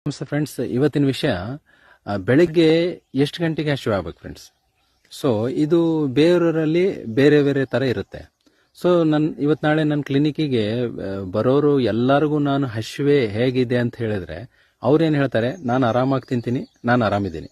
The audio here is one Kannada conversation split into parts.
ನಮಸ್ತೆ ಫ್ರೆಂಡ್ಸ್, ಇವತ್ತಿನ ವಿಷಯ ಬೆಳಗ್ಗೆ ಎಷ್ಟು ಗಂಟೆಗೆ ಹಸಿವು ಆಗ್ಬೇಕು ಫ್ರೆಂಡ್ಸ್. ಸೊ ಇದು ಬೇರೆಯವರಲ್ಲಿ ಬೇರೆ ಬೇರೆ ಥರ ಇರುತ್ತೆ. ಸೊ ಇವತ್ತು ನಾಳೆ ನನ್ನ ಕ್ಲಿನಿಕ್ಕಿಗೆ ಬರೋರು ಎಲ್ಲರಿಗೂ ನಾನು ಹಸಿವೆ ಹೇಗಿದೆ ಅಂತ ಹೇಳಿದ್ರೆ ಅವ್ರೇನು ಹೇಳ್ತಾರೆ, ನಾನು ಆರಾಮಾಗಿ ತಿಂತೀನಿ, ನಾನು ಆರಾಮಿದ್ದೀನಿ.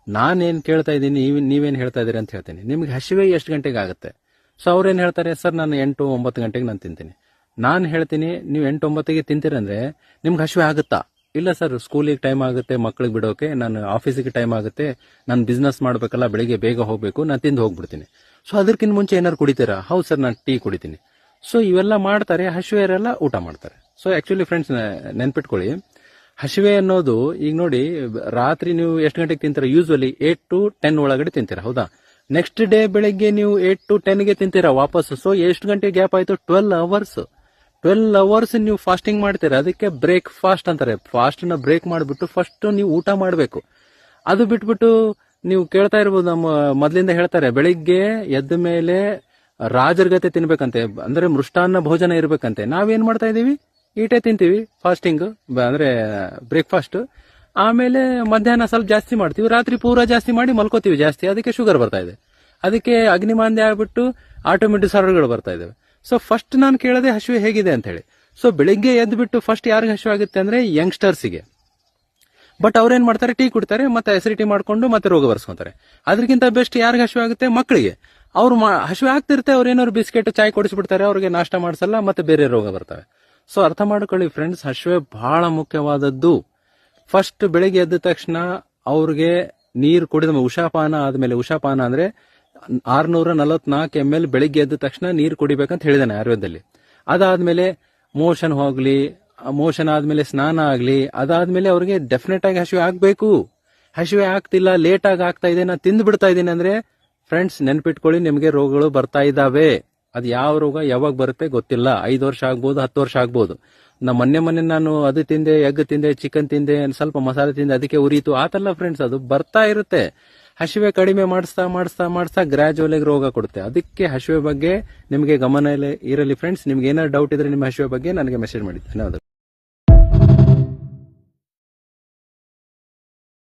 ನಾನೇನು ಕೇಳ್ತಾ ಇದ್ದೀನಿ, ನೀವೇನು ಹೇಳ್ತಾ ಇದ್ದೀರಿ ಅಂತ ಹೇಳ್ತೀನಿ, ನಿಮ್ಗೆ ಹಸಿವೆ ಎಷ್ಟು ಗಂಟೆಗೆ ಆಗುತ್ತೆ? ಸೊ ಅವ್ರೇನು ಹೇಳ್ತಾರೆ, ಸರ್ ನಾನು 8-9 ಗಂಟೆಗೆ ನಾನು ತಿಂತೀನಿ. ನಾನು ಹೇಳ್ತೀನಿ, ನೀವು 8-9ಗೆ ತಿಂತೀರಂದ್ರೆ ನಿಮ್ಗೆ ಹಸಿವೆ ಆಗುತ್ತಾ? ಇಲ್ಲ ಸರ್, ಸ್ಕೂಲಿಗೆ ಟೈಮ್ ಆಗುತ್ತೆ, ಮಕ್ಳಿಗೆ ಬಿಡೋಕೆ, ನಾನು ಆಫೀಸಿಗೆ ಟೈಮ್ ಆಗುತ್ತೆ, ನಾನು ಬಿಸ್ನೆಸ್ ಮಾಡಬೇಕಲ್ಲ, ಬೆಳಿಗ್ಗೆ ಬೇಗ ಹೋಗಬೇಕು, ನಾನು ತಿಂದು ಹೋಗ್ಬಿಡ್ತೀನಿ. ಸೊ ಅದಕ್ಕಿಂತ ಮುಂಚೆ ಏನಾರು ಕುಡಿತೀರಾ? ಹೌದು ಸರ್, ನಾನು ಟೀ ಕುಡಿತೀನಿ. ಸೊ ಇವೆಲ್ಲ ಮಾಡ್ತಾರೆ, ಹಸಿವೆ ಇರಲ್ಲ, ಊಟ ಮಾಡ್ತಾರೆ. ಸೊ ಆಕ್ಚುಲಿ ಫ್ರೆಂಡ್ಸ್ ನೆನ್ಪಿಟ್ಕೊಳ್ಳಿ, ಹಸಿವೆ ಅನ್ನೋದು ಈಗ ನೋಡಿ, ರಾತ್ರಿ ನೀವು ಎಷ್ಟು ಗಂಟೆಗೆ ತಿಂತೀರಾ? ಯೂಸ್ವಲಿ 8 to 10 ಒಳಗಡೆ ತಿಂತೀರಾ, ಹೌದಾ? ನೆಕ್ಸ್ಟ್ ಡೇ ಬೆಳಿಗ್ಗೆ ನೀವು 8 to 10ಗೆ ತಿಂತೀರಾ ವಾಪಸ್. ಸೊ ಎಷ್ಟು ಗಂಟೆ ಗ್ಯಾಪ್ ಆಯ್ತು? 12 ಅವರ್ಸ್. 12 ಅವರ್ಸ್ ನೀವು ಫಾಸ್ಟಿಂಗ್ ಮಾಡ್ತೀರಾ. ಅದಕ್ಕೆ ಬ್ರೇಕ್ ಫಾಸ್ಟ್ ಅಂತಾರೆ. ಫಾಸ್ಟ್ ನ ಬ್ರೇಕ್ ಮಾಡಿಬಿಟ್ಟು ಫಸ್ಟ್ ನೀವು ಊಟ ಮಾಡಬೇಕು. ಅದು ಬಿಟ್ಬಿಟ್ಟು ನೀವು ಕೇಳ್ತಾ ಇರ್ಬೋದು, ನಮ್ಮ ಮೊದಲಿಂದ ಹೇಳ್ತಾರೆ, ಬೆಳಿಗ್ಗೆ ಎದ್ದ ಮೇಲೆ ರಾಜರ ಗತೆ ತಿನ್ಬೇಕಂತೆ, ಅಂದ್ರೆ ಮೃಷ್ಟಾನ್ನ ಭೋಜನ ಇರ್ಬೇಕಂತೆ. ನಾವೇನ್ ಮಾಡ್ತಾ ಇದೀವಿ? ಈಟೇ ತಿಂತೀವಿ, ಫಾಸ್ಟಿಂಗ್ ಅಂದ್ರೆ ಬ್ರೇಕ್ಫಾಸ್ಟ್. ಆಮೇಲೆ ಮಧ್ಯಾಹ್ನ ಸ್ವಲ್ಪ ಜಾಸ್ತಿ ಮಾಡ್ತೀವಿ, ರಾತ್ರಿ ಪೂರಾ ಜಾಸ್ತಿ ಮಾಡಿ ಮಲ್ಕೋತೀವಿ ಜಾಸ್ತಿ. ಅದಕ್ಕೆ ಶುಗರ್ ಬರ್ತಾ ಇದೆ, ಅದಕ್ಕೆ ಅಗ್ನಿಮಾಂದ್ಯ ಆಗ್ಬಿಟ್ಟು ಆಟೋಮೆಟಿಕ್ ಸರ್ವರ್ಗಳು ಬರ್ತಾ ಇದಾವೆ. ಸೊ ಫಸ್ಟ್ ನಾನು ಕೇಳದೆ ಹಸಿವೆ ಹೇಗಿದೆ ಅಂತ ಹೇಳಿ. ಸೊ ಬೆಳಿಗ್ಗೆ ಎದ್ದು ಬಿಟ್ಟು ಫಸ್ಟ್ ಯಾರಿಗೆ ಹಸಿವೆ ಆಗುತ್ತೆ ಅಂದ್ರೆ ಯಂಗ್ಸ್ಟರ್ಸ್ಗೆ. ಬಟ್ ಅವ್ರೇನ್ ಮಾಡ್ತಾರೆ, ಟೀ ಕುಡ್ತಾರೆ, ಮತ್ತೆ ಅಸಿಡಿಟಿ ಮಾಡ್ಕೊಂಡು ಮತ್ತೆ ರೋಗ ಬರ್ಸ್ಕೊಂತಾರೆ. ಅದಕ್ಕಿಂತ ಬೆಸ್ಟ್ ಯಾರಿಗೆ ಹಸಿವೆ ಆಗುತ್ತೆ? ಮಕ್ಕಳಿಗೆ. ಅವ್ರು ಹಸಿವೆ ಆಗ್ತಿರುತ್ತೆ, ಅವ್ರೇನಾದ್ರು ಬಿಸ್ಕೆಟ್ ಚಾಯ್ ಕೊಡಿಸ್ಬಿಡ್ತಾರೆ, ಅವ್ರಿಗೆ ನಾಷ್ಟ ಮಾಡಿಸಲ್ಲ, ಮತ್ತೆ ಬೇರೆ ರೋಗ ಬರ್ತವೆ. ಸೊ ಅರ್ಥ ಮಾಡ್ಕೊಳ್ಳಿ ಫ್ರೆಂಡ್ಸ್, ಹಸಿವೆ ಬಹಳ ಮುಖ್ಯವಾದದ್ದು. ಫಸ್ಟ್ ಬೆಳಿಗ್ಗೆ ಎದ್ದ ತಕ್ಷಣ ಅವ್ರಿಗೆ ನೀರು ಕುಡಿದ ಉಷಾಪಾನ ಆದ್ಮೇಲೆ, ಉಷಾಪಾನ ಅಂದ್ರೆ 644 ml ಬೆಳಿಗ್ಗೆ ಎದ್ದ ತಕ್ಷಣ ನೀರು ಕುಡಿಬೇಕಂತ ಹೇಳಿದಾನೆ ಆಯುರ್ವೇದದಲ್ಲಿ. ಅದಾದ್ಮೇಲೆ ಮೋಷನ್ ಹೋಗ್ಲಿ, ಮೋಷನ್ ಆದ್ಮೇಲೆ ಸ್ನಾನ ಆಗ್ಲಿ, ಅದಾದ್ಮೇಲೆ ಅವ್ರಿಗೆ ಡೆಫಿನೆಟ್ ಆಗಿ ಹಸಿವೆ ಆಗ್ಬೇಕು. ಹಸಿವೆ ಆಗ್ತಿಲ್ಲ, ಲೇಟ್ ಆಗಿ ಆಗ್ತಾ ಇದೆ, ನಾನು ತಿಂದು ಬಿಡ್ತಾ ಇದ್ದೀನಿ ಅಂದ್ರೆ ಫ್ರೆಂಡ್ಸ್ ನೆನ್ಪಿಟ್ಕೊಳ್ಳಿ, ನಿಮಗೆ ರೋಗಗಳು ಬರ್ತಾ ಇದಾವೆ. ಅದು ಯಾವ ರೋಗ ಯಾವಾಗ ಬರುತ್ತೆ ಗೊತ್ತಿಲ್ಲ. 5 ವರ್ಷ ಆಗ್ಬೋದು, 10 ವರ್ಷ ಆಗ್ಬೋದು. ಮೊನ್ನೆ ನಾನು ಅದು ತಿಂದೆ, ಎಗ್ ತಿಂದೆ, ಚಿಕನ್ ತಿಂದೆ, ಸ್ವಲ್ಪ ಮಸಾಲೆ ತಿಂದೆ, ಅದಕ್ಕೆ ಉರಿತು ಆತಲ್ಲ ಫ್ರೆಂಡ್ಸ್, ಅದು ಬರ್ತಾ ಇರುತ್ತೆ. ಹಸಿವೆ ಕಡಿಮೆ ಮಾಡಿಸ್ತಾ ಗ್ರಾಜುವಲ್ ಆಗಿ ರೋಗ ಕೊಡುತ್ತೆ. ಅದಕ್ಕೆ ಹಸಿವೆ ಬಗ್ಗೆ ನಿಮಗೆ ಗಮನ ಇರಲಿ ಫ್ರೆಂಡ್ಸ್. ನಿಮ್ಗೆ ಏನಾದ್ರು ಡೌಟ್ ಇದ್ರೆ ನಿಮ್ಮ ಹಸಿವೆ ಬಗ್ಗೆ ನನಗೆ ಮೆಸೇಜ್ ಮಾಡಿ. ಧನ್ಯವಾದ.